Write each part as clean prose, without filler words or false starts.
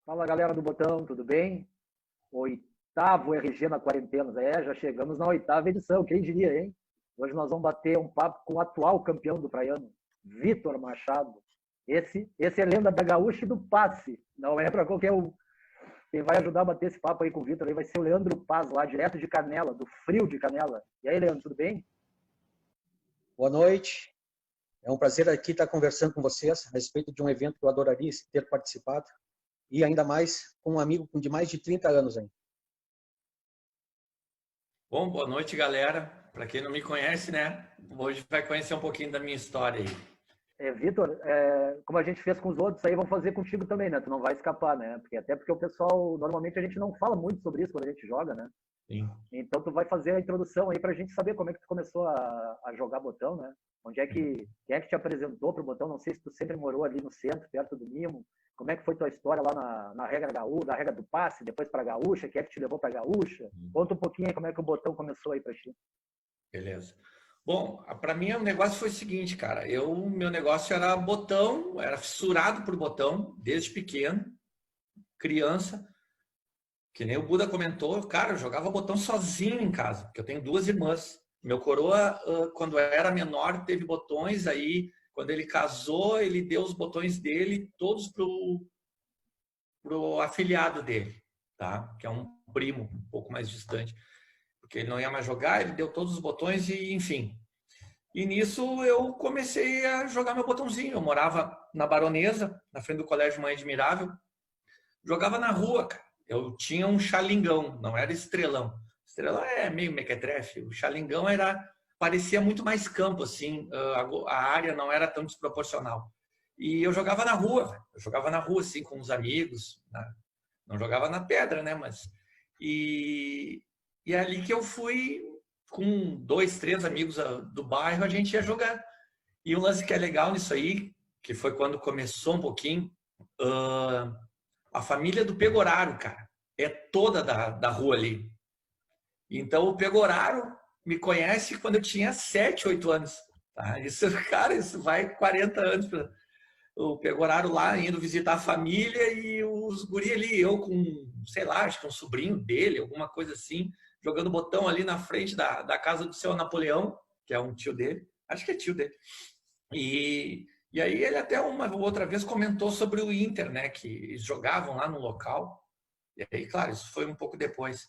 Fala galera do Botão, tudo bem? Oitavo RG na quarentena. Já chegamos na oitava edição, quem diria, hein? Hoje nós vamos bater um papo com o atual campeão do Praiano, Vitor Machado. Esse é lenda da gaúcha e do passe, não é para qualquer um. Quem vai ajudar a bater esse papo aí com o Vitor aí vai ser o Leandro Paz, lá direto de Canela, do frio de Canela. E aí, Leandro, tudo bem? Boa noite. É um prazer aqui estar conversando com vocês a respeito de um evento que eu adoraria ter participado e ainda mais com um amigo de mais de 30 anos ainda. Bom, boa noite, galera. Para quem não me conhece, né? Hoje vai conhecer um pouquinho da minha história aí. Vitor, como a gente fez com os outros, aí vamos fazer contigo também, né? Tu não vai escapar, né? Até porque o pessoal, normalmente a gente não fala muito sobre isso quando a gente joga, né? Sim. Então tu vai fazer a introdução aí pra gente saber como é que tu começou a jogar botão, né? Quem é que te apresentou pro botão? Não sei se tu sempre morou ali no centro, perto do Mimo. Como é que foi tua história lá na regra gaúcha, da regra do passe, depois pra gaúcha? Quem é que te levou pra gaúcha? Conta um pouquinho aí como é que o botão começou aí pra ti. Beleza. Bom, para mim o negócio foi o seguinte, cara. Meu negócio era botão, era fissurado por botão desde pequeno, criança. Que nem o Buda comentou, cara, eu jogava botão sozinho em casa, porque eu tenho duas irmãs. Meu coroa, quando era menor, teve botões, aí quando ele casou, ele deu os botões dele todos pro afilhado dele, tá? Que é um primo, um pouco mais distante. Porque ele não ia mais jogar, ele deu todos os botões e, enfim. E nisso eu comecei a jogar meu botãozinho. Eu morava na Baronesa, na frente do Colégio Mãe Admirável. Jogava na rua, cara. Eu tinha um xalingão, não era estrelão. Estrelão é meio mequetrefe. O xalingão parecia muito mais campo, assim. A área não era tão desproporcional. E eu jogava na rua. Eu jogava na rua, assim, com os amigos. Não jogava na pedra, né? E é ali que eu fui com 2, 3 amigos do bairro, a gente ia jogar. E um lance que é legal nisso aí, que foi quando começou um pouquinho... A família do Pegoraro, cara, é toda da rua ali. Então, o Pegoraro me conhece quando eu tinha 7, 8 anos. Tá? Isso vai 40 anos. O Pegoraro lá, indo visitar a família e os guri ali, eu com, sei lá, acho que um sobrinho dele, alguma coisa assim, jogando botão ali na frente da casa do seu Napoleão, que é um tio dele. Acho que é tio dele. E aí ele até uma outra vez comentou sobre o Inter, né? Que eles jogavam lá no local. E aí, claro, isso foi um pouco depois.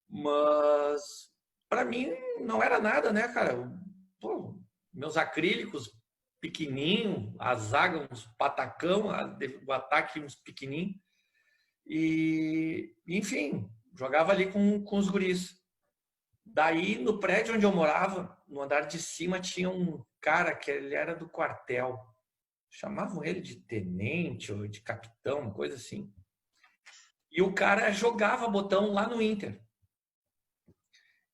Mas para mim não era nada, né, cara? Pô, meus acrílicos pequenininho, a zaga uns patacão, o ataque uns pequenininho. E, enfim, jogava ali com os guris. Daí, no prédio onde eu morava, no andar de cima, tinha um cara que ele era do quartel. Chamavam ele de tenente ou de capitão, uma coisa assim. E o cara jogava botão lá no Inter.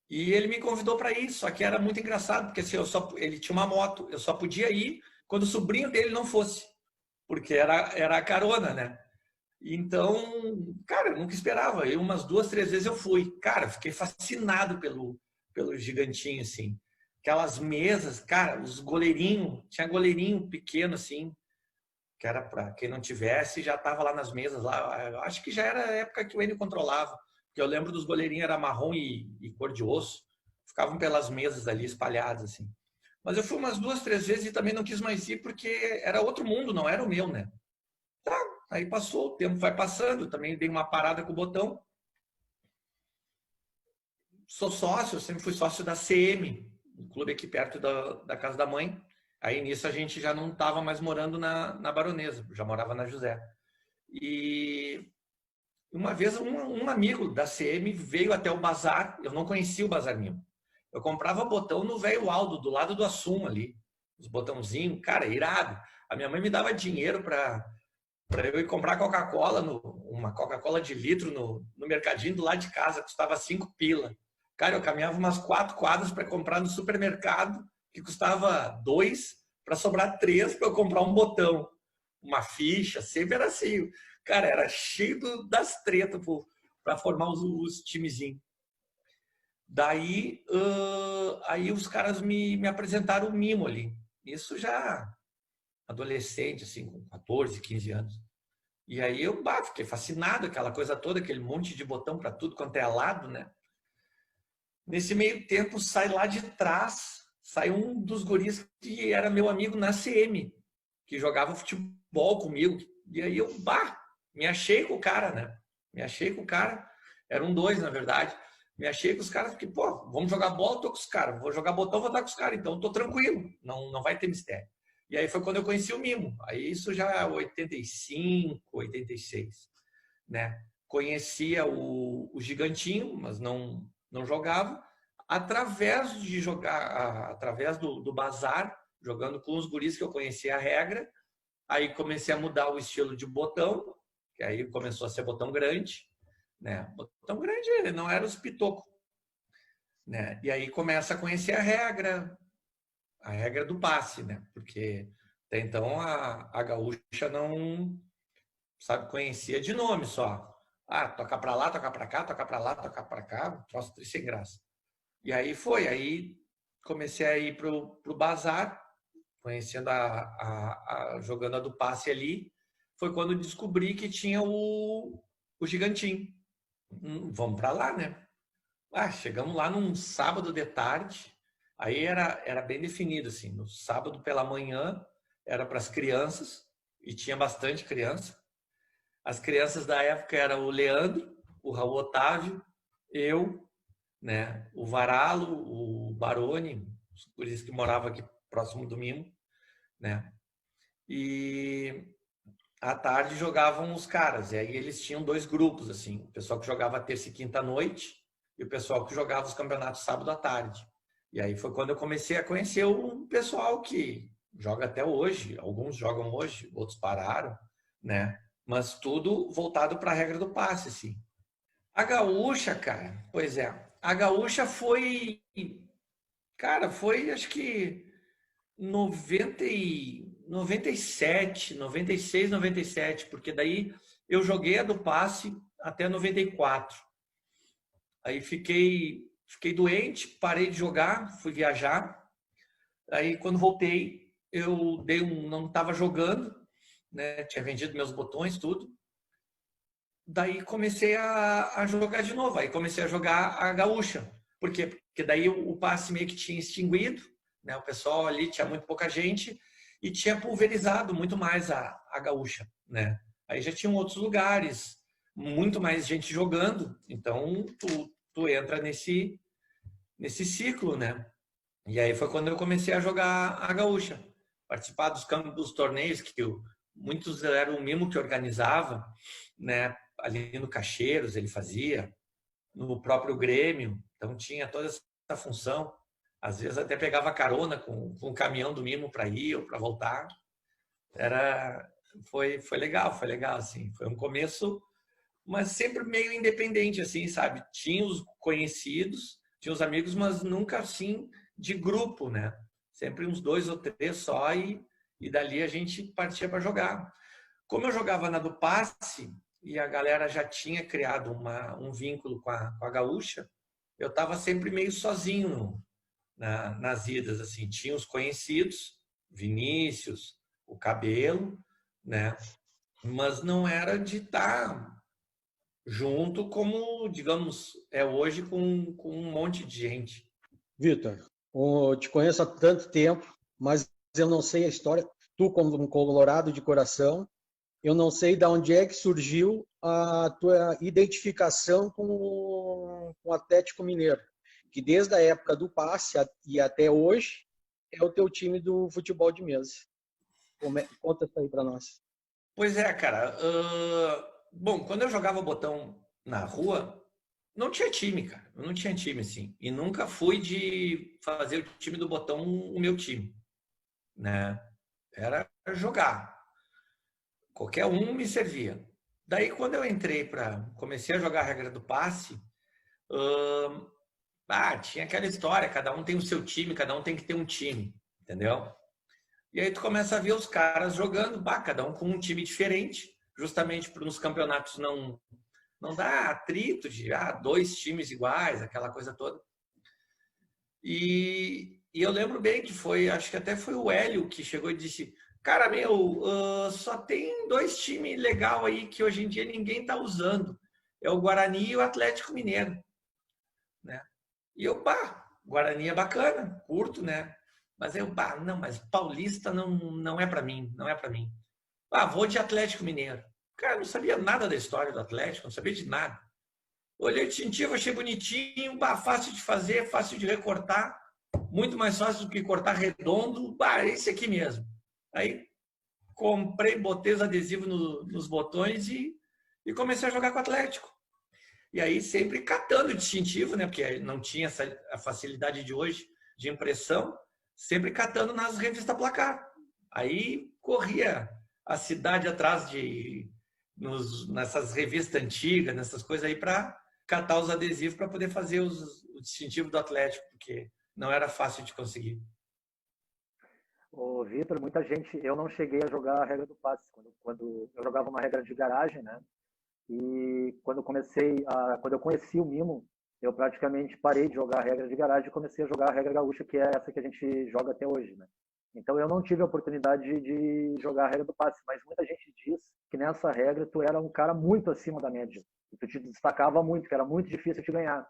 E ele me convidou para ir, só que era muito engraçado, porque assim, ele tinha uma moto, eu só podia ir quando o sobrinho dele não fosse, porque era a carona, né? Então, cara, eu nunca esperava. Eu umas 2, 3 vezes eu fui. Cara, fiquei fascinado pelo gigantinho, assim. Aquelas mesas, cara, os goleirinhos, tinha goleirinho pequeno, assim, que era para quem não tivesse, já estava lá nas mesas. Lá. Eu acho que já era a época que o Enio controlava, porque eu lembro dos goleirinhos, era marrom e cor de osso, ficavam pelas mesas ali espalhadas, assim. Mas eu fui umas 2, 3 vezes e também não quis mais ir, porque era outro mundo, não era o meu, né? Tá, aí passou, o tempo vai passando, também dei uma parada com o botão. Sou sócio, sempre fui sócio da CM, um clube aqui perto da casa da mãe. Aí nisso a gente já não estava mais morando na Baronesa, já morava na José. E uma vez um amigo da CM veio até o bazar, eu não conhecia o Bazar Mimo. Eu comprava botão no Velho Aldo, do lado do Assum ali, os botãozinhos, cara, irado. A minha mãe me dava dinheiro para eu ir comprar Coca-Cola, uma Coca-Cola de litro no mercadinho do lado de casa, custava 5 pila. Cara, eu caminhava umas 4 quadras para comprar no supermercado, que custava 2, para sobrar 3 para eu comprar um botão, uma ficha, sempre era assim. Cara, era cheio das tretas para formar os timezinhos. Daí, aí os caras me apresentaram o Mimo ali. Isso já adolescente, assim, com 14, 15 anos. E aí eu fiquei fascinado, aquela coisa toda, aquele monte de botão para tudo quanto é lado, né? Nesse meio tempo, sai lá de trás, sai um dos guris que era meu amigo na CM, que jogava futebol comigo. E aí eu, me achei com o cara, né? Me achei com o cara. Eram dois, na verdade. Me achei com os caras, porque, pô, vamos jogar bola, tô com os caras. Vou jogar botão, vou estar com os caras. Então, tô tranquilo. Não vai ter mistério. E aí foi quando eu conheci o Mimo. Aí isso já é 85, 86, né? Conhecia o Gigantinho, mas não jogava. Através de jogar, através do bazar, jogando com os guris que eu conhecia a regra. Aí comecei a mudar o estilo de botão, que aí começou a ser botão grande, né? Botão grande não era os pitocos, né? E aí começa a conhecer a regra do passe, né? Porque até então a gaúcha não, sabe, conhecia de nome só. Tocar para lá, tocar para cá, tocar para lá, tocar para cá, troço triste sem graça. E aí aí comecei a ir pro bazar, conhecendo jogando a do passe ali, foi quando descobri que tinha o Gigantinho. Vamos para lá, né? Chegamos lá num sábado de tarde, aí era bem definido, assim, no sábado pela manhã era para as crianças, e tinha bastante criança. As crianças da época eram o Leandro, o Raul Otávio, eu, né, o Varalo, o Baroni, os guris que moravam aqui próximo do Mimo, né? E à tarde jogavam os caras, e aí eles tinham dois grupos, assim, o pessoal que jogava terça e quinta à noite e o pessoal que jogava os campeonatos sábado à tarde. E aí foi quando eu comecei a conhecer o pessoal que joga até hoje, alguns jogam hoje, outros pararam, né? Mas tudo voltado para a regra do passe, assim. A gaúcha, cara, pois é, a gaúcha foi, cara, foi acho que 97, 96, 97, porque daí eu joguei a do passe até 94. Aí fiquei doente, parei de jogar, fui viajar. Aí quando voltei, eu não estava jogando, né? Tinha vendido meus botões, tudo. Daí comecei a jogar de novo. Aí comecei a jogar a gaúcha. Por quê? Porque daí o passe meio que tinha extinguido, né? O pessoal ali tinha muito pouca gente e tinha pulverizado muito mais a gaúcha, né? Aí já tinham outros lugares, muito mais gente jogando. Então tu entra nesse ciclo, né? E aí foi quando eu comecei a jogar a gaúcha, participar dos torneios que muitos eram o Mimo que organizava, né? Ali no Caxeiros ele fazia, no próprio Grêmio, então tinha toda essa função. Às vezes até pegava carona com o caminhão do Mimo para ir ou para voltar. Foi legal, assim. Foi um começo, mas sempre meio independente, assim, sabe? Tinha os conhecidos, tinha os amigos, mas nunca assim de grupo, né? Sempre uns 2 ou 3 só e dali a gente partia para jogar. Como eu jogava na do passe e a galera já tinha criado um vínculo com a gaúcha, eu estava sempre meio sozinho nas idas, assim. Tinha os conhecidos, Vinícius, o Cabelo, né? Mas não era de estar junto como, digamos, é hoje com um monte de gente. Vitor, eu te conheço há tanto tempo, mas eu não sei a história. Tu, como um colorado de coração, eu não sei de onde é que surgiu a tua identificação com o Atlético Mineiro, que desde a época do passe e até hoje é o teu time do futebol de mesa. Conta isso aí para nós. Pois é, cara. Bom, quando eu jogava botão na rua, não tinha time, cara. Eu não tinha time, assim. E nunca fui de fazer o time do botão o meu time, né? Era jogar. Qualquer um me servia. Daí, quando eu comecei a jogar a regra do passe, tinha aquela história, cada um tem o seu time, cada um tem que ter um time, entendeu? E aí tu começa a ver os caras jogando, cada um com um time diferente, justamente para nos campeonatos não dar atrito de 2 times iguais, aquela coisa toda. E eu lembro bem que acho que até foi o Hélio que chegou e disse: Cara, meu, só tem 2 times legal aí que hoje em dia ninguém tá usando. É o Guarani e o Atlético Mineiro, né? E eu, Guarani é bacana, curto, né? Mas eu, não, mas Paulista não é para mim, não é para mim. Vou de Atlético Mineiro. Cara, não sabia nada da história do Atlético, não sabia de nada. Olhei o distintivo, achei bonitinho, fácil de fazer, fácil de recortar, muito mais fácil do que cortar redondo. Esse aqui mesmo. Aí comprei, botei os adesivos nos botões e comecei a jogar com o Atlético. E aí sempre catando distintivo, né? Porque não tinha a facilidade de hoje de impressão, sempre catando nas revistas Placar. Aí corria a cidade atrás nessas revistas antigas, nessas coisas aí, para catar os adesivos para poder fazer o distintivo do Atlético, porque não era fácil de conseguir. Ô, Vitor, muita gente, eu não cheguei a jogar a regra do passe, quando eu jogava uma regra de garagem, né? E quando eu conheci o Mimo, eu praticamente parei de jogar a regra de garagem e comecei a jogar a regra gaúcha, que é essa que a gente joga até hoje, né? Então eu não tive a oportunidade de jogar a regra do passe, mas muita gente diz que nessa regra tu era um cara muito acima da média, que tu te destacava muito, que era muito difícil te ganhar.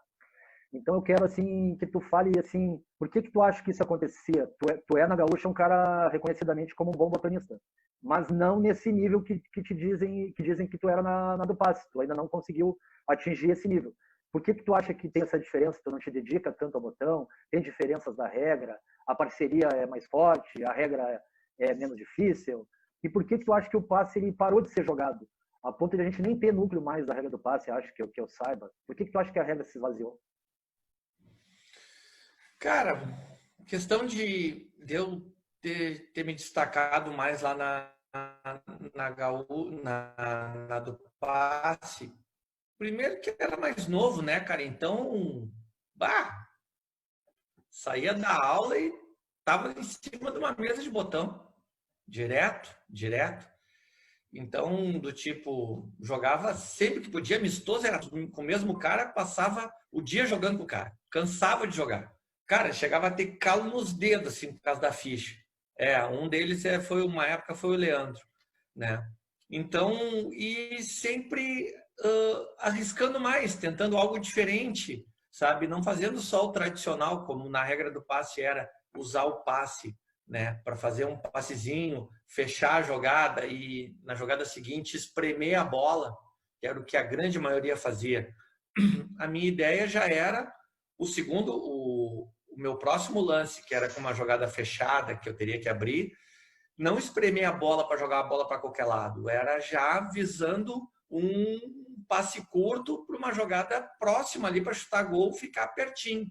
Então eu quero assim que tu fale assim, por que tu acha que isso acontecia? Tu é na gaúcha um cara reconhecidamente como um bom botanista, mas não nesse nível que dizem que tu era na do passe. Tu ainda não conseguiu atingir esse nível. Por que tu acha que tem essa diferença? Tu não te dedica tanto ao botão? Tem diferenças da regra? A parceria é mais forte? A regra é menos difícil? E por que tu acha que o passe ele parou de ser jogado? A ponto de a gente nem ter núcleo mais da regra do passe, acho que eu saiba. Por que tu acha que a regra se esvaziou? Cara, questão de eu ter me destacado mais lá na do passe. Primeiro que era mais novo, né, cara? Então, saía da aula e tava em cima de uma mesa de botão. Direto, direto. Então, do tipo, jogava sempre que podia, amistoso, era com o mesmo cara, passava o dia jogando com o cara. Cansava de jogar. Cara, chegava a ter calo nos dedos, assim, por causa da ficha. Um deles foi uma época, foi o Leandro, né? Então, e sempre arriscando mais, tentando algo diferente, sabe? Não fazendo só o tradicional, como na regra do passe era usar o passe, né? Para fazer um passezinho, fechar a jogada e na jogada seguinte espremer a bola, que era o que a grande maioria fazia. A minha ideia já era o meu próximo lance, que era com uma jogada fechada, que eu teria que abrir, não espremer a bola para jogar a bola para qualquer lado, era já visando um passe curto para uma jogada próxima ali para chutar gol, ficar pertinho.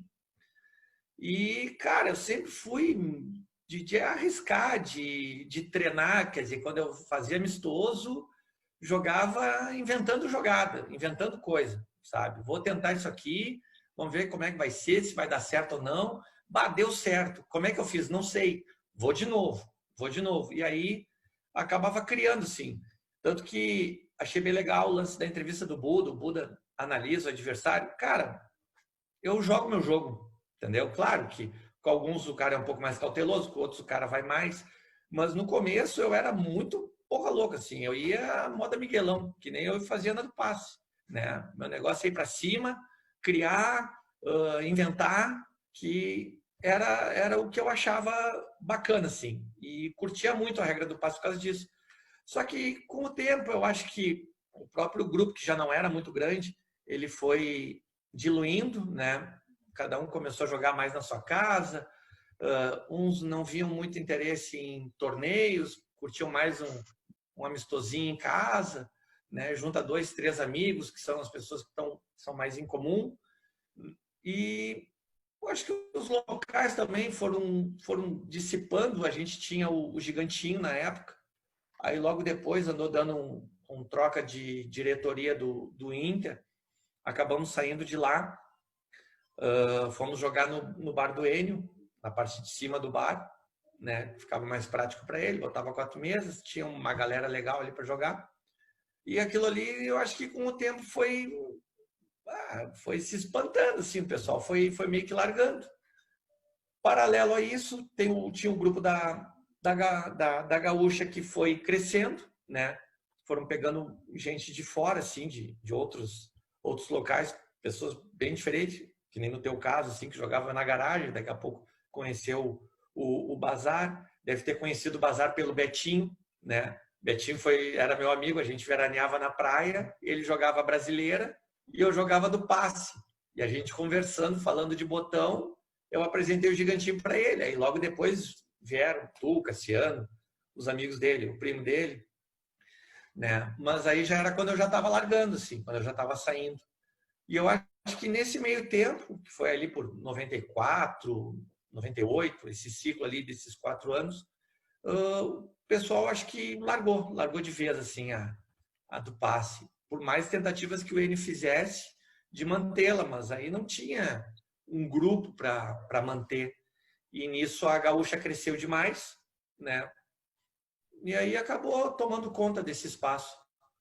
E, cara, eu sempre fui de arriscar, de treinar, quer dizer, quando eu fazia amistoso, jogava inventando jogada, inventando coisa, sabe? Vou tentar isso aqui, vamos ver como é que vai ser, se vai dar certo ou não. Deu certo. Como é que eu fiz? Não sei. Vou de novo. E aí acabava criando, sim. Tanto que achei bem legal o lance da entrevista do Buda. O Buda analisa o adversário. Cara, eu jogo meu jogo, entendeu? Claro que com alguns o cara é um pouco mais cauteloso, com outros o cara vai mais. Mas no começo eu era muito porra louca, assim. Eu ia moda Miguelão, que nem eu fazia na do passe, né? Meu negócio é ir para cima, criar, inventar, que era o que eu achava bacana, assim. E curtia muito a regra do passe por causa disso. Só que com o tempo, eu acho que o próprio grupo, que já não era muito grande, ele foi diluindo, né? Cada um começou a jogar mais na sua casa. Uns não viam muito interesse em torneios, curtiam mais um amistosinho em casa, né? Junta 2, 3 amigos, que são as pessoas que são mais em comum. E eu acho que os locais também foram dissipando. A gente tinha o Gigantinho na época. Aí logo depois andou dando um troca de diretoria do Inter. Acabamos saindo de lá. Fomos jogar no bar do Enio, na parte de cima do bar, né? Ficava mais prático para ele. Botava 4 mesas, tinha uma galera legal ali para jogar. E aquilo ali, eu acho que com o tempo foi se espantando, assim, o pessoal foi meio que largando. Paralelo a isso, tinha o grupo da da Gaúcha que foi crescendo, né? Foram pegando gente de fora, assim, de outros locais, pessoas bem diferentes, que nem no teu caso, assim, que jogava na garagem, daqui a pouco conheceu o Bazar, deve ter conhecido o Bazar pelo Betinho, né? Betinho era meu amigo, a gente veraneava na praia, ele jogava brasileira e eu jogava do passe. E a gente conversando, falando de botão, eu apresentei o Gigantinho para ele. Aí logo depois vieram tu, Cassiano, os amigos dele, o primo dele, né? Mas aí já era quando eu já estava largando, assim, quando eu já estava saindo. E eu acho que nesse meio tempo, que foi ali por 94, 98, esse ciclo ali desses 4 anos, o pessoal acho que largou de vez assim a do passe. Por mais tentativas que o N fizesse de mantê-la, mas aí não tinha um grupo para manter. E nisso a Gaúcha cresceu demais, né? E aí acabou tomando conta desse espaço.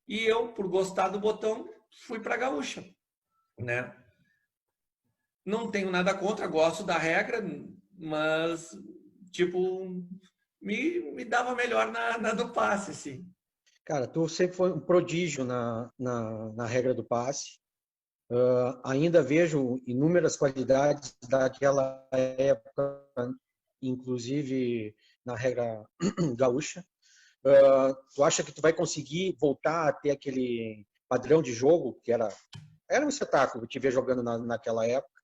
E eu, por gostar do botão, fui para a Gaúcha, né? Não tenho nada contra, gosto da regra, mas, tipo, me dava melhor na do passe, assim. Cara, tu sempre foi um prodígio na regra do passe. Ainda vejo inúmeras qualidades daquela época, inclusive na regra gaúcha. Tu acha que tu vai conseguir voltar a ter aquele padrão de jogo que era um espetáculo te ver jogando naquela época?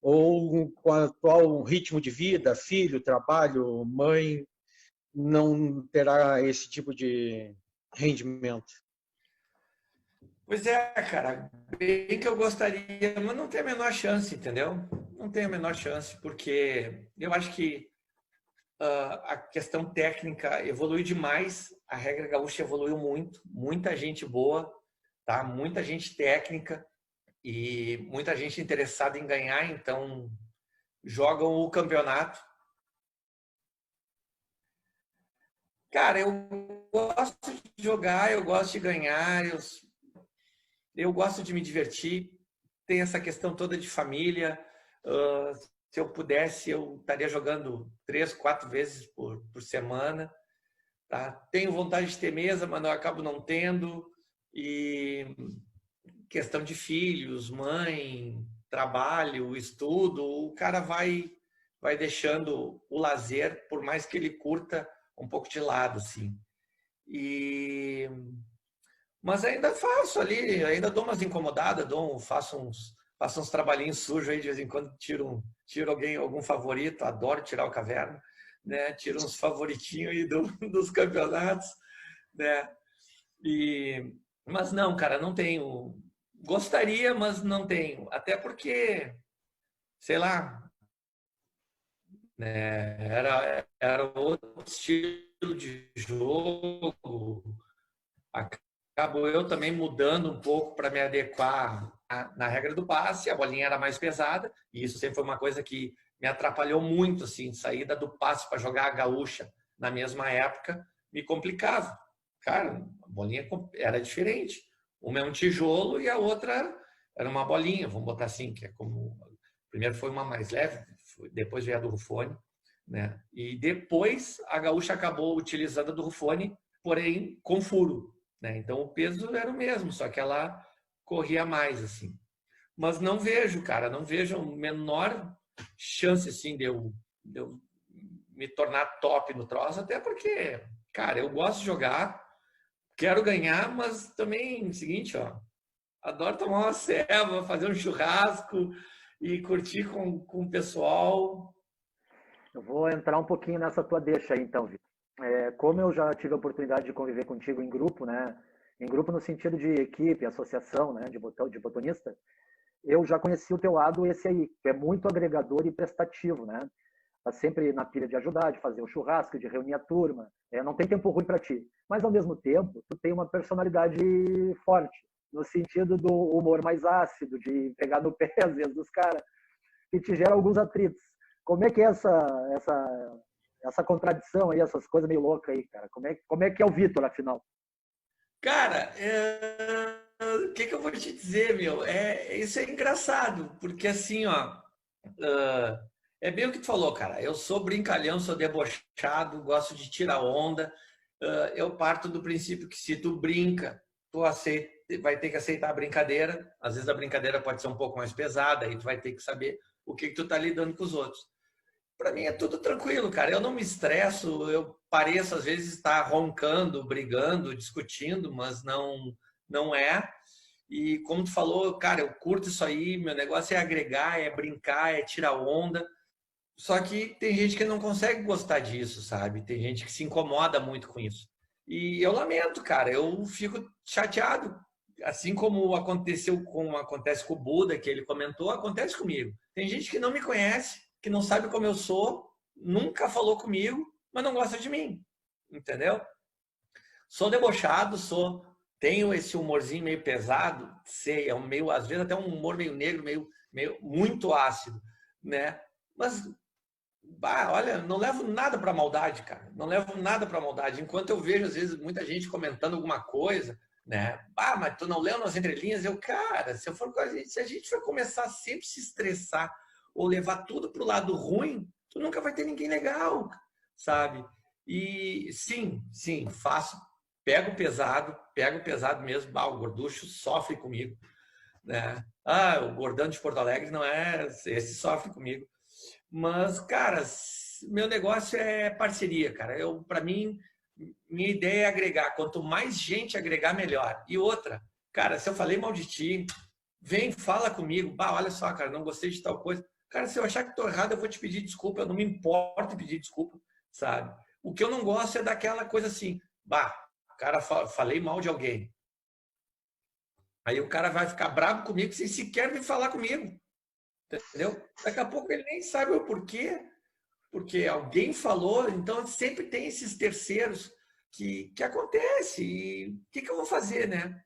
Ou com o atual ritmo de vida, filho, trabalho, mãe, não terá esse tipo de rendimento? Pois é, cara, bem que eu gostaria, mas não tem a menor chance, entendeu? Não tem a menor chance, porque eu acho que a questão técnica evolui demais, a regra gaúcha evoluiu muito, muita gente boa, tá? Muita gente técnica e muita gente interessada em ganhar, então jogam o campeonato. Cara, eu gosto de jogar, eu gosto de ganhar, eu gosto de me divertir, tem essa questão toda de família. Se eu pudesse, eu estaria jogando 3, 4 vezes por semana. Tá? Tenho vontade de ter mesa, mas eu acabo não tendo. E questão de filhos, mãe, trabalho, estudo, o cara vai deixando o lazer, por mais que ele curta, um pouco de lado, assim. Mas ainda faço ali, ainda dou umas incomodadas, faço uns trabalhinhos sujos aí de vez em quando, tiro algum favorito, adoro tirar o caverna, né? Tiro uns favoritinhos aí dos campeonatos, né? Mas não, cara, não tenho. Gostaria, mas não tenho. Até porque, sei lá, né? Era outro estilo de jogo. Acabo eu também mudando um pouco para me adequar na regra do passe. A bolinha era mais pesada e isso sempre foi uma coisa que me atrapalhou muito, assim, saída do passe para jogar a gaúcha na mesma época me complicava. Cara, a bolinha era diferente. Uma é um tijolo e a outra era uma bolinha, vamos botar assim, que é como primeiro foi uma mais leve, depois veio a do Ruffone, né? E depois a gaúcha acabou utilizando a do Ruffone, porém com furo. Né? Então o peso era o mesmo, só que ela corria mais, assim. Mas não vejo, cara, não vejo a menor chance, assim, de eu me tornar top no troço, até porque, cara, eu gosto de jogar, quero ganhar, mas também, seguinte, ó, adoro tomar uma ceva, fazer um churrasco e curtir com o pessoal. Eu vou entrar um pouquinho nessa tua deixa aí, então, Vitor. Como eu já tive a oportunidade de conviver contigo em grupo, né? Em grupo no sentido de equipe, associação, né? De botonista, eu já conheci o teu lado esse aí, que é muito agregador e prestativo, né? Tá sempre na pilha de ajudar, de fazer o churrasco, de reunir a turma. Não tem tempo ruim para ti. Mas, ao mesmo tempo, tu tem uma personalidade forte, no sentido do humor mais ácido, de pegar no pé, às vezes, dos caras, que te gera alguns atritos. Como é que é essa contradição aí, essas coisas meio loucas aí, cara? Como é que é o Vitor, afinal? Cara, o que eu vou te dizer, meu? Isso é engraçado, porque assim, ó, É bem o que tu falou, cara. Eu sou brincalhão, sou debochado, gosto de tirar onda. Eu parto do princípio que se tu brinca, tu aceita, vai ter que aceitar a brincadeira. Às vezes a brincadeira pode ser um pouco mais pesada, aí tu vai ter que saber o que tu tá lidando com os outros. Para mim é tudo tranquilo, cara. Eu não me estresso, eu pareço às vezes estar roncando, brigando, discutindo, mas não é. E como tu falou, cara, eu curto isso aí, meu negócio é agregar, é brincar, é tirar onda. Só que tem gente que não consegue gostar disso, sabe? Tem gente que se incomoda muito com isso. E eu lamento, cara, eu fico chateado. Assim como acontece com o Buda, que ele comentou, acontece comigo. Tem gente que não me conhece, que não sabe como eu sou, nunca falou comigo, mas não gosta de mim. Entendeu? Sou debochado, tenho esse humorzinho meio pesado, sei, às vezes até um humor meio negro, meio muito ácido, né? Mas olha, não levo nada para maldade, cara. Não levo nada para maldade. Enquanto eu vejo, às vezes, muita gente comentando alguma coisa, né? Mas tu não leu nas entrelinhas? Cara, se a gente for começar a sempre se estressar ou levar tudo pro lado ruim, tu nunca vai ter ninguém legal, sabe? E sim, pego pesado mesmo. O gorducho sofre comigo, né? O gordão de Porto Alegre não é, esse sofre comigo. Mas, cara, meu negócio é parceria, cara. Para mim, minha ideia é agregar. Quanto mais gente agregar, melhor. E outra, cara, se eu falei mal de ti, vem, fala comigo. Olha só, cara, não gostei de tal coisa. Cara, se eu achar que estou errado, eu vou te pedir desculpa. Eu não me importo em pedir desculpa, sabe? O que eu não gosto é daquela coisa assim, cara, falei mal de alguém. Aí o cara vai ficar bravo comigo sem sequer vir falar comigo. Entendeu? Daqui a pouco ele nem sabe o porquê, porque alguém falou, então sempre tem esses terceiros que acontece. E o que eu vou fazer, né?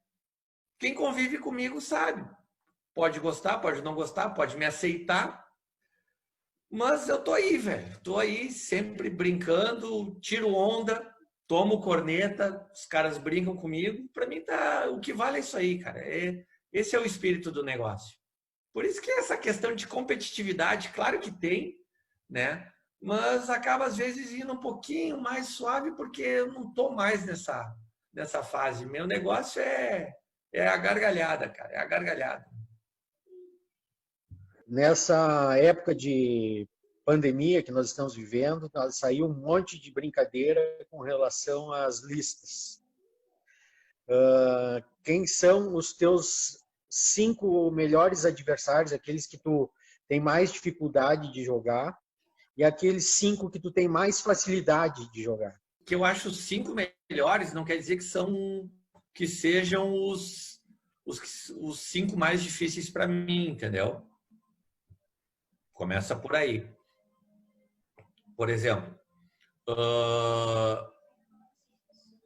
Quem convive comigo sabe. Pode gostar, pode não gostar, pode me aceitar, mas eu tô aí, velho. Tô aí sempre brincando, tiro onda, tomo corneta, os caras brincam comigo. Para mim o que vale é isso aí, cara. Esse é o espírito do negócio. Por isso que essa questão de competitividade, claro que tem, né? Mas acaba às vezes indo um pouquinho mais suave porque eu não estou mais nessa fase. Meu negócio é a gargalhada, cara, é a gargalhada. Nessa época de pandemia que nós estamos vivendo, saiu um monte de brincadeira com relação às listas. Quem são os teus 5 melhores adversários, aqueles que tu tem mais dificuldade de jogar, e aqueles 5 que tu tem mais facilidade de jogar? Que eu acho os 5 melhores não quer dizer que sejam os 5 mais difíceis para mim, entendeu? Começa por aí. Por exemplo,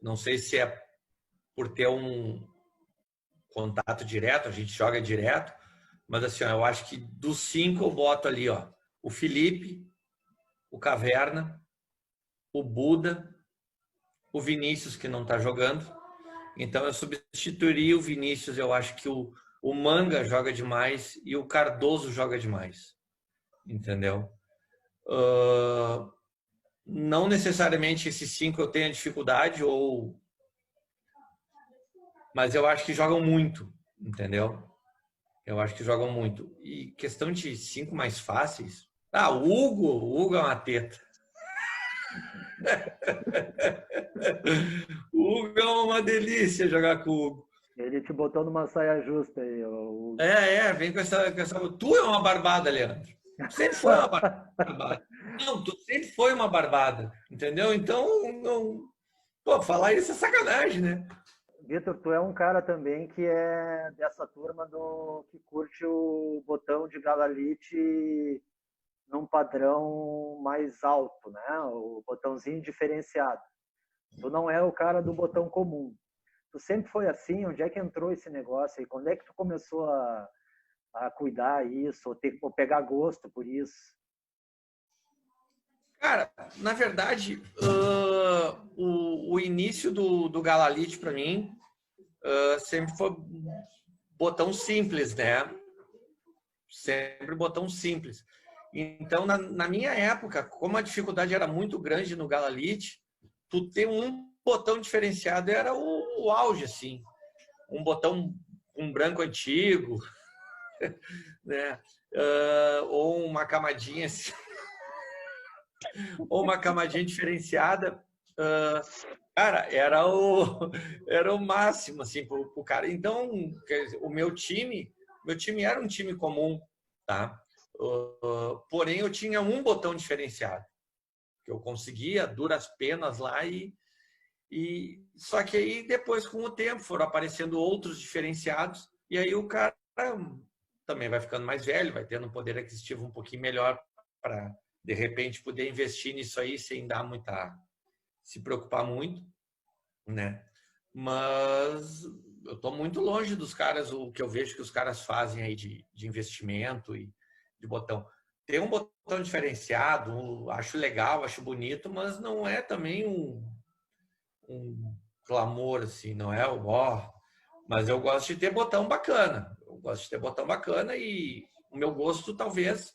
não sei se é por ter um contato direto, a gente joga direto, mas assim, eu acho que dos 5 eu boto ali, o Felipe, o Caverna, o Buda, o Vinícius, que não está jogando. Então eu substituiria o Vinícius, eu acho que o Manga joga demais e o Cardoso joga demais. Entendeu? Não necessariamente esses 5 eu tenho dificuldade, mas eu acho que jogam muito, entendeu? Eu acho que jogam muito. E questão de 5 mais fáceis. O Hugo é uma teta. O Hugo é uma delícia jogar com o Hugo. Ele te botou numa saia justa aí. Vem com essa. Tu é uma barbada, Leandro. Tu sempre foi uma barbada. Não, tu sempre foi uma barbada. Entendeu? Então, não. Pô, falar isso é sacanagem, né? Vitor, tu é um cara também que é dessa turma que curte o botão de Galalite num padrão mais alto, né? O botãozinho diferenciado. Tu não é o cara do botão comum. Tu sempre foi assim? Onde é que entrou esse negócio aí? Quando é que tu começou a cuidar isso, ou pegar gosto por isso? Cara, na verdade, o início do Galalite para mim sempre foi botão simples, né? Sempre botão simples. Então, na minha época, como a dificuldade era muito grande no Galalite, tu ter um botão diferenciado era o auge, assim. Um botão um branco antigo, né? Ou uma camadinha assim, ou uma camadinha diferenciada. Cara, era o máximo assim pro cara. Então, o meu time era um time comum, tá? Porém, eu tinha um botão diferenciado que eu conseguia duras penas lá e só que aí depois com o tempo foram aparecendo outros diferenciados e aí o cara também vai ficando mais velho, vai tendo um poder aquisitivo um pouquinho melhor para de repente poder investir nisso aí sem dar muita se preocupar muito, né? Mas eu estou muito longe dos caras, o que eu vejo que os caras fazem aí de investimento e de botão. Tem um botão diferenciado, acho legal, acho bonito, mas não é também um clamor, assim, não é o ó. Mas eu gosto de ter botão bacana. Eu gosto de ter botão bacana e o meu gosto, talvez,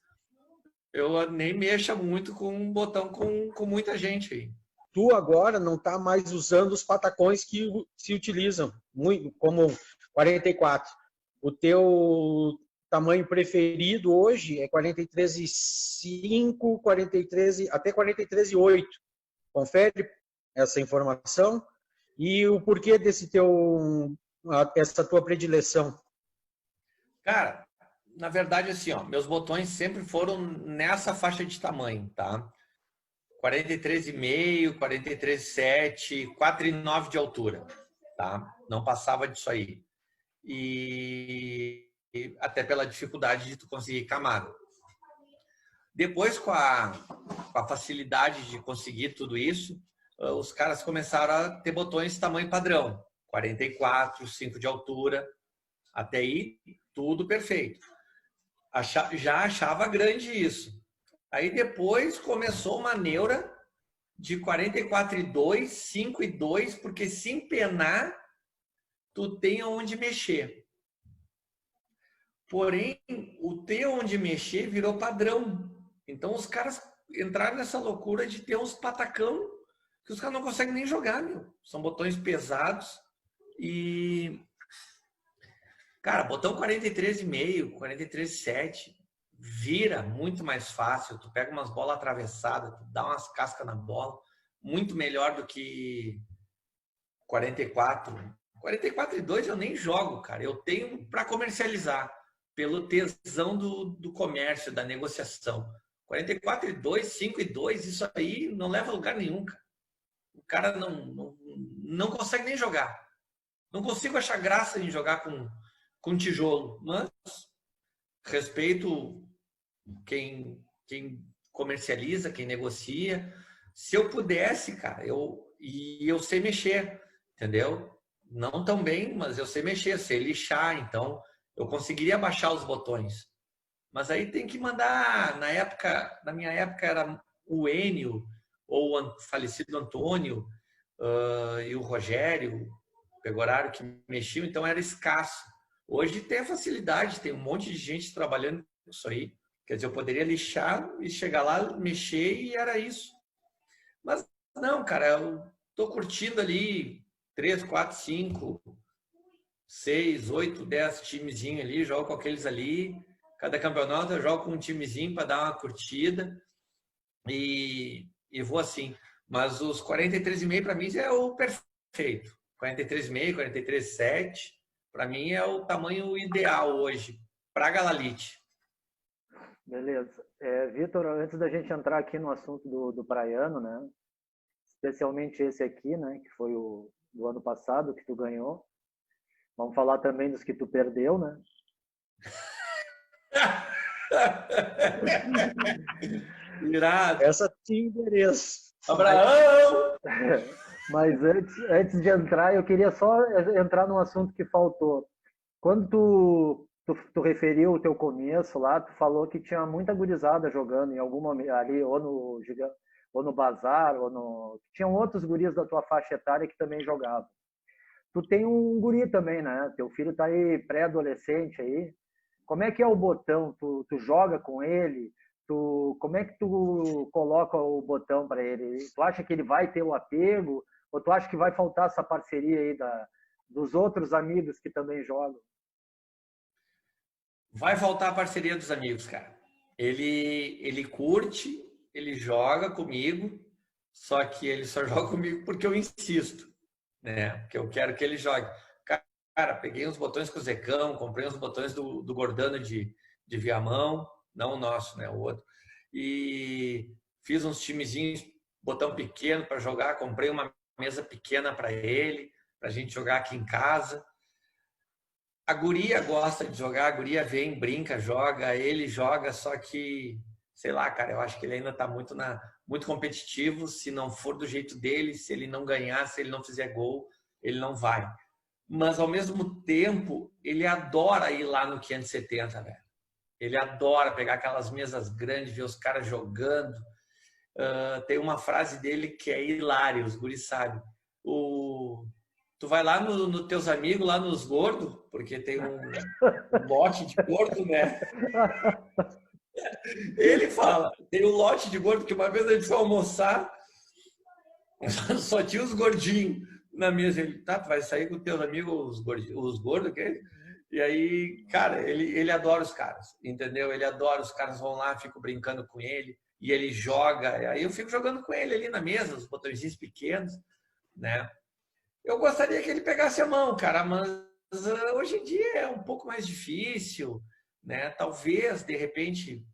eu nem mexa muito com um botão com muita gente aí. Tu agora não está mais usando os patacões que se utilizam, muito, como 44. O teu tamanho preferido hoje é 43,5, 43, até 43,8. Confere essa informação e o porquê essa tua predileção. Cara, na verdade, assim, ó, meus botões sempre foram nessa faixa de tamanho, tá? 43,5, 43,7, 4,9 de altura, tá? Não passava disso aí. E até pela dificuldade de tu conseguir camada. Depois, com a facilidade de conseguir tudo isso, os caras começaram a ter botões tamanho padrão, 44, 5 de altura, até aí tudo perfeito. Já achava grande isso. Aí depois começou uma neura de 44,2, 5,2, porque se empenar, tu tem onde mexer. Porém, o ter onde mexer virou padrão. Então os caras entraram nessa loucura de ter uns patacão que os caras não conseguem nem jogar, meu. São botões pesados e... Cara, botão 43,5, 43,7 vira muito mais fácil. Tu pega umas bolas atravessadas, tu dá umas cascas na bola, muito melhor do que 44. 44,2 eu nem jogo, cara. Eu tenho para comercializar, pelo tesão do comércio, da negociação. 44,2, 5,2, isso aí não leva a lugar nenhum, cara. O cara não consegue nem jogar. Não consigo achar graça em jogar com tijolo, mas respeito quem comercializa, quem negocia. Se eu pudesse, cara, eu sei mexer, entendeu? Não tão bem, mas eu sei mexer, sei lixar, então eu conseguiria baixar os botões. Mas aí tem que mandar, na minha época era o Enio, ou o falecido Antônio, e o Rogério, Pegorário, que mexiam, então era escasso. Hoje tem a facilidade, tem um monte de gente trabalhando com isso aí. Quer dizer, eu poderia lixar e chegar lá, mexer e era isso. Mas não, cara, eu tô curtindo ali 3, 4, 5, 6, 8, 10 timezinhos ali, jogo com aqueles ali. Cada campeonato eu jogo com um timezinho para dar uma curtida e vou assim. Mas os 43,5 para mim é o perfeito. 43,5, 43,7 para mim é o tamanho ideal hoje para Galalite. Beleza. Vitor, antes da gente entrar aqui no assunto do praiano, né? Especialmente esse aqui, né? Que foi o do ano passado que tu ganhou. Vamos falar também dos que tu perdeu, né? Irado. Essa tinha endereço. Abraão! Mas antes de entrar, eu queria só entrar num assunto que faltou. Quando tu referiu o teu começo lá, tu falou que tinha muita gurizada jogando em algum momento ali, ou no Bazar, tinham outros guris da tua faixa etária que também jogavam. Tu tem um guri também, né? Teu filho tá aí pré-adolescente aí. Como é que é o botão? Tu joga com ele? como é que tu coloca o botão para ele? Tu acha que ele vai ter o apego? Ou tu acha que vai faltar essa parceria aí dos outros amigos que também jogam? Vai faltar a parceria dos amigos, cara. Ele curte, ele joga comigo, só que ele só joga comigo porque eu insisto, né? Porque eu quero que ele jogue. Cara, peguei uns botões com o Zecão, comprei uns botões do Gordano de Viamão, não o nosso, né? O outro. E fiz uns timezinhos, botão pequeno para jogar, comprei uma mesa pequena para ele, para a gente jogar aqui em casa. A guria gosta de jogar, a guria vem, brinca, joga, ele joga, só que, sei lá, cara, eu acho que ele ainda está muito competitivo. Se não for do jeito dele, se ele não ganhar, se ele não fizer gol, ele não vai. Mas, ao mesmo tempo, ele adora ir lá no 570, velho. Ele adora pegar aquelas mesas grandes, ver os caras jogando. Tem uma frase dele que é hilária, os guris sabem. Tu vai lá nos teus amigos, lá nos gordos, porque tem um lote de gordo, né? Ele fala, tem um lote de gordo, que uma vez a gente foi almoçar, só tinha os gordinhos na mesa. Ele, tá, tu vai sair com os teus amigos, os gordos, que? E aí, cara, ele adora os caras, entendeu? Ele adora, os caras vão lá, fico brincando com ele, e ele joga, aí eu fico jogando com ele ali na mesa, os botõezinhos pequenos, né? Eu gostaria que ele pegasse a mão, cara, mas hoje em dia é um pouco mais difícil, né? Talvez, de repente,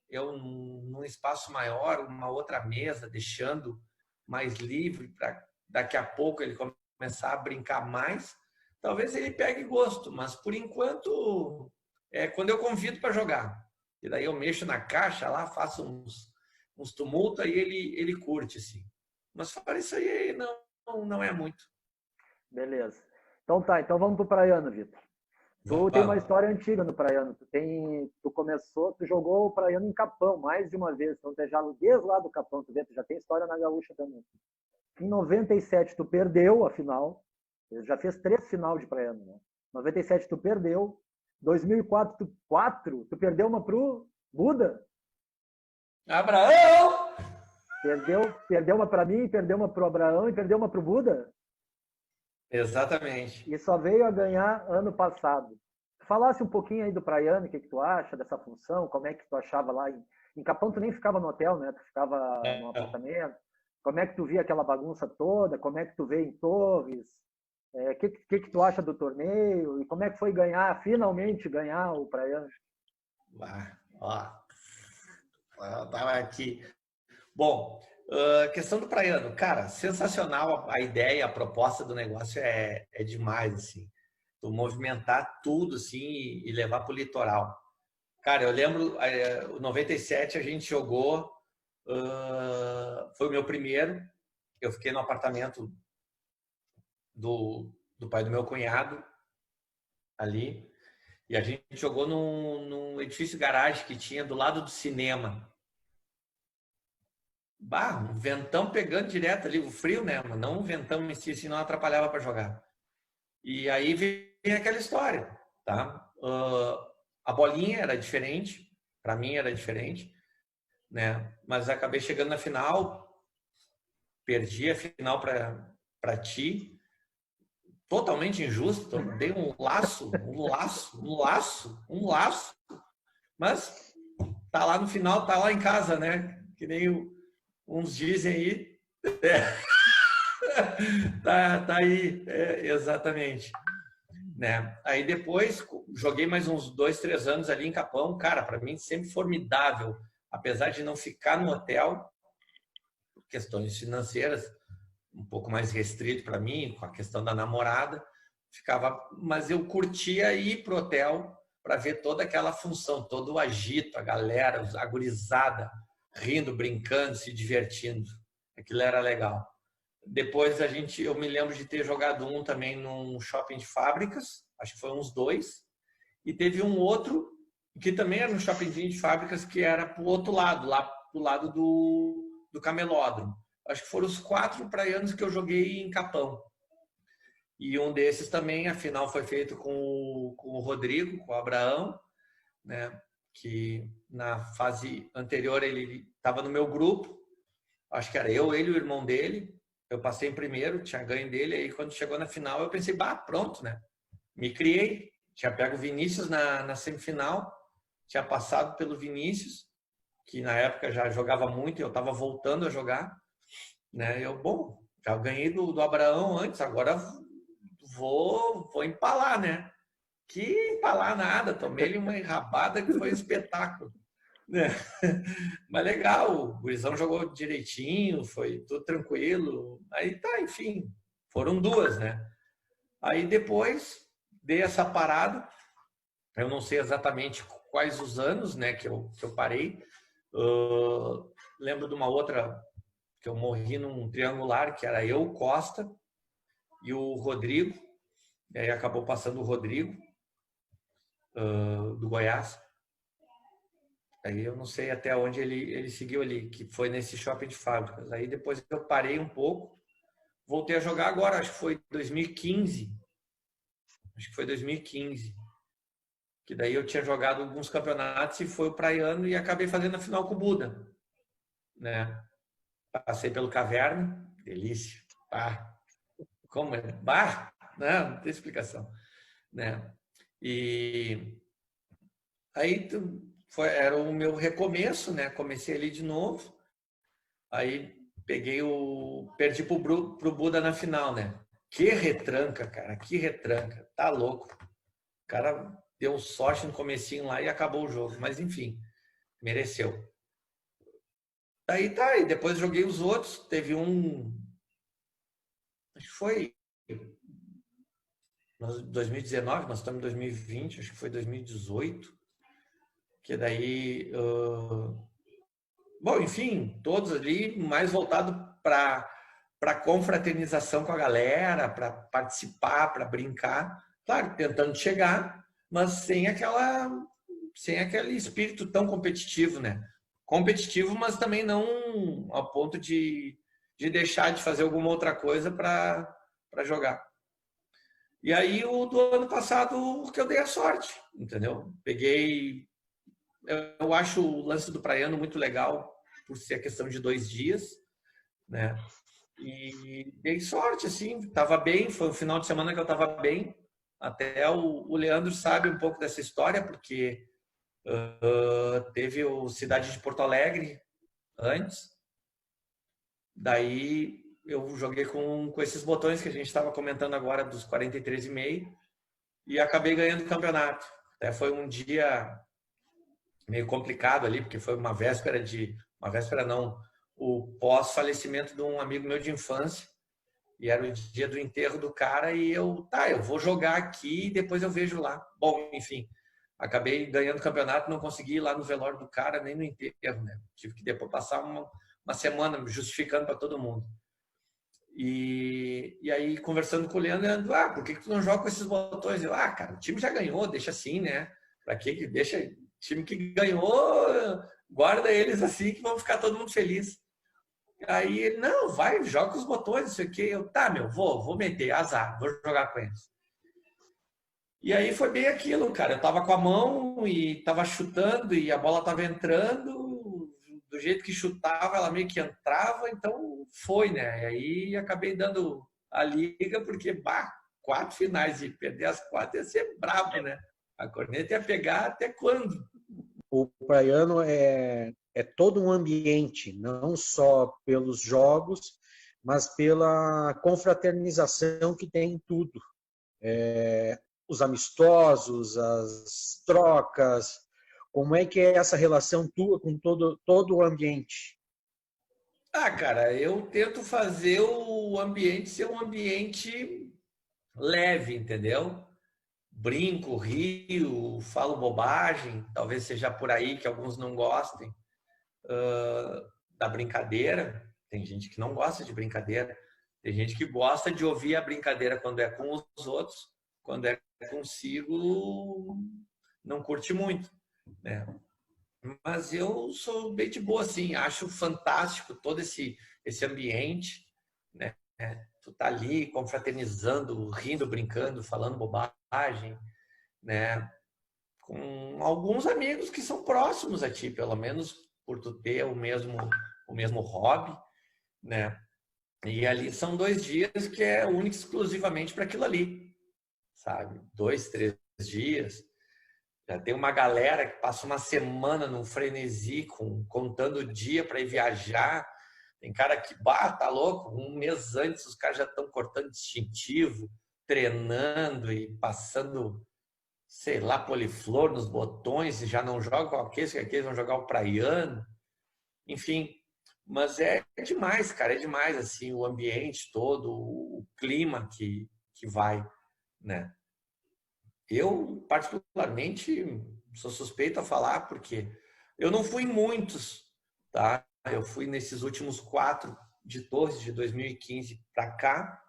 eu num espaço maior, uma outra mesa, deixando mais livre para daqui a pouco ele começar a brincar mais, talvez ele pegue gosto, mas por enquanto é quando eu convido para jogar. E daí eu mexo na caixa lá, faço uns tumultos e ele curte, assim. Mas fora isso aí, não é muito. Beleza. Então tá, então vamos pro Praiano, Vitor. Tu tem uma história antiga no Praiano. Tu jogou o Praiano em Capão mais de uma vez. Então, já desde lá do Capão, tu já tem história na Gaúcha também. Em 97, tu perdeu a final. Já fez 3 final de Praiano, né? 97, tu perdeu. 2004, tu perdeu uma pro Buda. Abraão! Perdeu uma para mim, perdeu uma pro Abraão e perdeu uma pro Buda. Exatamente. E só veio a ganhar ano passado. Falasse um pouquinho aí do Praiano, o que tu acha dessa função, como é que tu achava lá em Capão, tu nem ficava no hotel, né? Tu ficava no apartamento. Como é que tu via aquela bagunça toda? Como é que tu vê em Torres? O que tu acha do torneio? E como é que foi finalmente ganhar o Praiano? Eu tava aqui. Bom, questão do Praiano, cara, sensacional a ideia, a proposta do negócio é demais, assim. Tu movimentar tudo, assim, e levar para o litoral. Cara, eu lembro, o 97 a gente jogou, foi o meu primeiro, eu fiquei no apartamento do pai do meu cunhado, ali, e a gente jogou num edifício garagem que tinha do lado do cinema. Um ventão pegando direto ali, o frio, né? Mas não um ventão em si, não atrapalhava para jogar. E aí vem aquela história, tá? A bolinha era diferente, para mim era diferente, né? Mas acabei chegando na final, perdi a final para ti, totalmente injusto, dei um laço, mas tá lá no final, tá lá em casa, né? Que nem uns dizem aí. Tá aí, exatamente. Né? Aí depois joguei mais uns 2, 3 anos ali em Capão. Cara, para mim sempre formidável, apesar de não ficar no hotel, por questões financeiras, um pouco mais restrito para mim, com a questão da namorada, mas eu curtia ir pro hotel para ver toda aquela função, todo o agito, a galera, a gurizada, rindo, brincando, se divertindo. Aquilo era legal. Depois eu me lembro de ter jogado um também num shopping de fábricas, acho que foi uns 2, e teve um outro que também era um shoppingzinho de fábricas que era pro outro lado, lá pro lado do camelódromo. Acho que foram os 4 praianos que eu joguei em Capão. E um desses também, a final foi feito com o Rodrigo, com o Abraão, né? que na fase anterior ele estava no meu grupo, acho que era eu, ele e o irmão dele, eu passei em primeiro, tinha ganho dele, aí quando chegou na final eu pensei, bah, pronto, né? Me criei, tinha pego o Vinícius na semifinal, tinha passado pelo Vinícius, que na época já jogava muito e eu estava voltando a jogar, né? Eu, bom, já ganhei do Abraão antes, agora vou empalar, né? Que empalar nada, tomei-lhe uma enrabada que foi um espetáculo, né? Mas legal, o gurizão jogou direitinho, foi tudo tranquilo. Aí tá, enfim, foram duas, né? Aí depois dei essa parada, eu não sei exatamente quais os anos, né, que eu parei. Lembro de uma outra que eu morri num triangular, que era eu, Costa e o Rodrigo, e aí acabou passando o Rodrigo, do Goiás. Aí eu não sei até onde ele seguiu ali, que foi nesse shopping de fábricas. Aí depois eu parei um pouco, voltei a jogar agora, acho que foi 2015. Acho que foi 2015. Que daí eu tinha jogado alguns campeonatos e foi o Praiano e acabei fazendo a final com o Buda, né? Passei pelo Caverna, delícia. Ah, como é? Bah, não tem explicação, né? E aí era o meu recomeço, né? Comecei ali de novo. Aí perdi pro Buda na final, né? Que retranca, cara, que retranca. Tá louco. O cara deu sorte no comecinho lá e acabou o jogo. Mas enfim, mereceu. Aí tá, e depois joguei os outros. Teve um. Acho que foi 2019, nós estamos em 2020, acho que foi 2018. Que daí. Bom, enfim, todos ali mais voltado para confraternização com a galera, para participar, para brincar. Claro, tentando chegar, mas sem aquele espírito tão competitivo, né? Competitivo, mas também não ao ponto de deixar de fazer alguma outra coisa para jogar. E aí, o do ano passado, que eu dei a sorte, entendeu? Eu acho o lance do Praiano muito legal, por ser a questão de 2 dias, né? E dei sorte, assim, estava bem, foi um final de semana que eu estava bem. Até o Leandro sabe um pouco dessa história, porque teve o Cidade de Porto Alegre antes, daí eu joguei com esses botões que a gente estava comentando agora, dos 43,5, e acabei ganhando o campeonato. Até foi um dia meio complicado ali, porque foi uma véspera não, o pós-falecimento de um amigo meu de infância, e era o dia do enterro do cara, e eu vou jogar aqui e depois eu vejo lá. Bom, enfim, acabei ganhando o campeonato, não consegui ir lá no velório do cara, nem no enterro, né? Tive que depois passar uma semana justificando para todo mundo. E aí, conversando com o Leandro, por que tu não joga com esses botões? Eu, cara, o time já ganhou, deixa assim, né? Pra que deixa o time que ganhou, guarda eles assim que vão ficar todo mundo feliz. Aí ele, não, vai, joga com os botões, não sei o quê. Eu, vou meter, azar, vou jogar com eles. E aí foi bem aquilo, cara. Eu tava com a mão e tava chutando e a bola tava entrando, do jeito que chutava, ela meio que entrava, então foi, né? E aí acabei dando a liga, porque, 4 finais e perder as 4 ia ser brabo, né? A corneta ia pegar até quando? O Praiano é todo um ambiente, não só pelos jogos, mas pela confraternização que tem em tudo. Os amistosos, as trocas, como é que é essa relação tua com todo o ambiente? Cara, eu tento fazer o ambiente ser um ambiente leve, entendeu? Brinco, rio, falo bobagem, talvez seja por aí que alguns não gostem da brincadeira. Tem gente que não gosta de brincadeira, tem gente que gosta de ouvir a brincadeira quando é com os outros, quando é consigo, não curte muito, né? Mas eu sou bem de boa, assim, acho fantástico todo esse ambiente, né? Tu tá ali confraternizando, rindo, brincando, falando bobagem, né? com alguns amigos que são próximos a ti, pelo menos por tu ter o mesmo hobby, né? E ali são 2 dias que é único exclusivamente para aquilo ali, sabe? 2, 3 dias. Já tem uma galera que passa uma semana num frenesi, contando o dia para ir viajar. Tem cara que, tá louco, um mês antes os caras já estão cortando distintivo, treinando e passando, sei lá, poliflor nos botões, e já não jogam com aqueles, que aqueles vão jogar o praiano. Enfim, mas é demais, cara, é demais, assim, o ambiente todo, o clima que vai, né? Eu, particularmente, sou suspeito a falar, porque eu não fui em muitos, tá? Eu fui nesses últimos 4 de Torres, de 2015 para cá,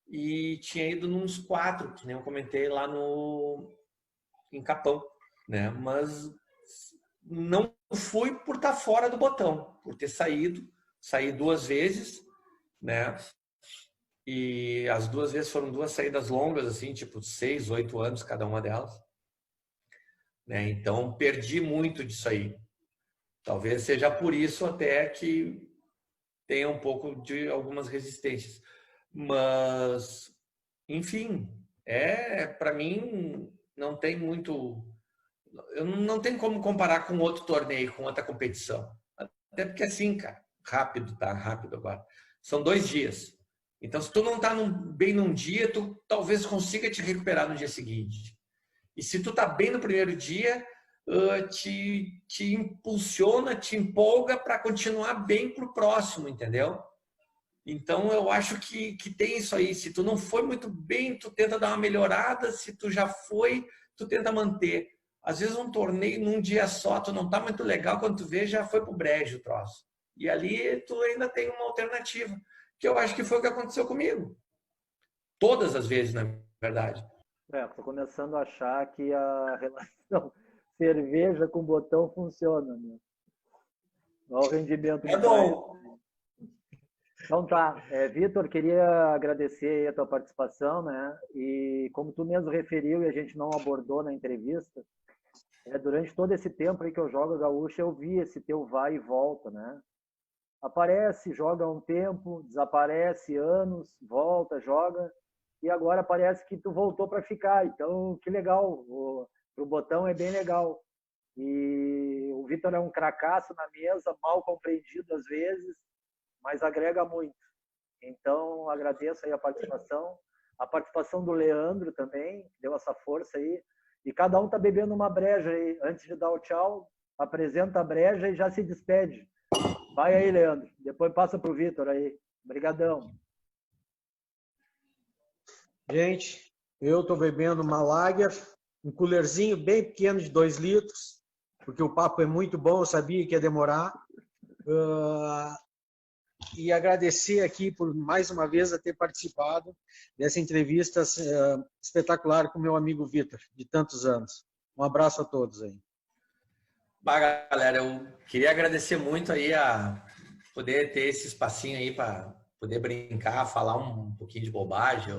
e tinha ido nos 4, que nem eu comentei lá em Capão, né? Mas não fui por estar fora do botão, por ter saí 2 vezes, né? E as 2 vezes foram 2 saídas longas, assim, tipo 6, 8 anos cada uma delas, né? Então perdi muito disso aí. Talvez seja por isso até que tenha um pouco de algumas resistências. Mas, enfim, para mim não tem muito, eu não tenho como comparar com outro torneio, com outra competição. Até porque assim, cara, rápido, tá? Rápido agora. São 2 dias. Então, se tu não tá bem num dia, tu talvez consiga te recuperar no dia seguinte. E se tu tá bem no primeiro dia, te impulsiona, te empolga para continuar bem pro próximo, entendeu? Então, eu acho que tem isso aí. Se tu não foi muito bem, tu tenta dar uma melhorada. Se tu já foi, tu tenta manter. Às vezes, um torneio num dia só, tu não tá muito legal, quando tu vê, já foi pro brejo o troço. E ali, tu ainda tem uma alternativa, que eu acho que foi o que aconteceu comigo. Todas as vezes, na verdade. Tô começando a achar que a relação cerveja com botão funciona, né? Olha o rendimento É do pai. bom. Então tá, Vitor, queria agradecer a tua participação, né? E como tu mesmo referiu e a gente não abordou na entrevista, durante todo esse tempo aí que eu jogo a gaúcha, eu vi esse teu vai e volta, né? Aparece, joga um tempo, desaparece anos, volta, joga, e agora parece que tu voltou para ficar. Então, que legal, pro botão é bem legal. E o Vitor é um cracaço na mesa, mal compreendido às vezes, mas agrega muito. Então, agradeço aí a participação do Leandro também, que deu essa força aí. E cada um tá bebendo uma breja aí. Antes de dar o tchau, apresenta a breja e já se despede. Vai aí, Leandro. Depois passa pro Vitor aí. Obrigadão. Gente, eu estou bebendo uma Lager, um coolerzinho bem pequeno de 2 litros, porque o papo é muito bom, eu sabia que ia demorar. E agradecer aqui por mais uma vez a ter participado dessa entrevista espetacular com meu amigo Vitor, de tantos anos. Um abraço a todos aí. Galera, eu queria agradecer muito aí a poder ter esse espacinho aí para poder brincar, falar um pouquinho de bobagem,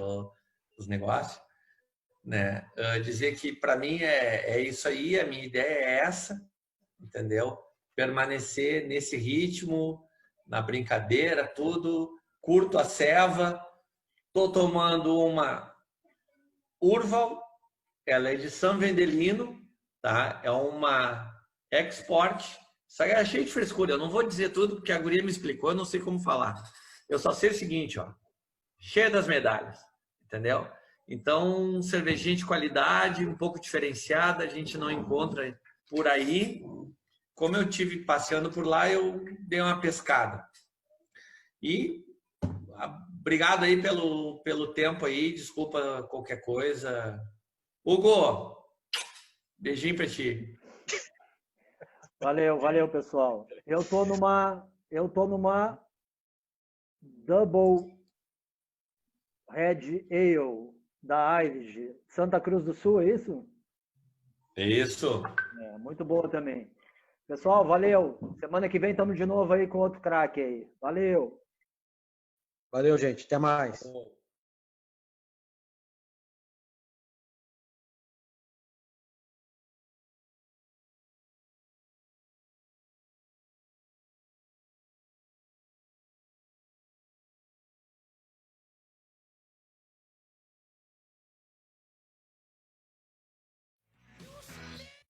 os negócios, né? Dizer que para mim é isso aí, a minha ideia é essa, entendeu? Permanecer nesse ritmo, na brincadeira, tudo, curto a ceva, tô tomando uma Urval, ela é de São Vendelino, tá? É uma Export, isso aí é cheio de frescura, eu não vou dizer tudo porque a guria me explicou, eu não sei como falar. Eu só sei o seguinte, ó, cheia das medalhas, entendeu? Então, cervejinha de qualidade, um pouco diferenciada, a gente não encontra por aí. Como eu tive passeando por lá, eu dei uma pescada. E obrigado aí pelo tempo aí, desculpa qualquer coisa. Hugo, beijinho pra ti. Valeu, pessoal. Eu tô numa Double Red Ale da Irish, Santa Cruz do Sul, é isso? Isso. Muito boa também. Pessoal, valeu. Semana que vem estamos de novo aí com outro craque aí. Valeu. Valeu, gente. Até mais.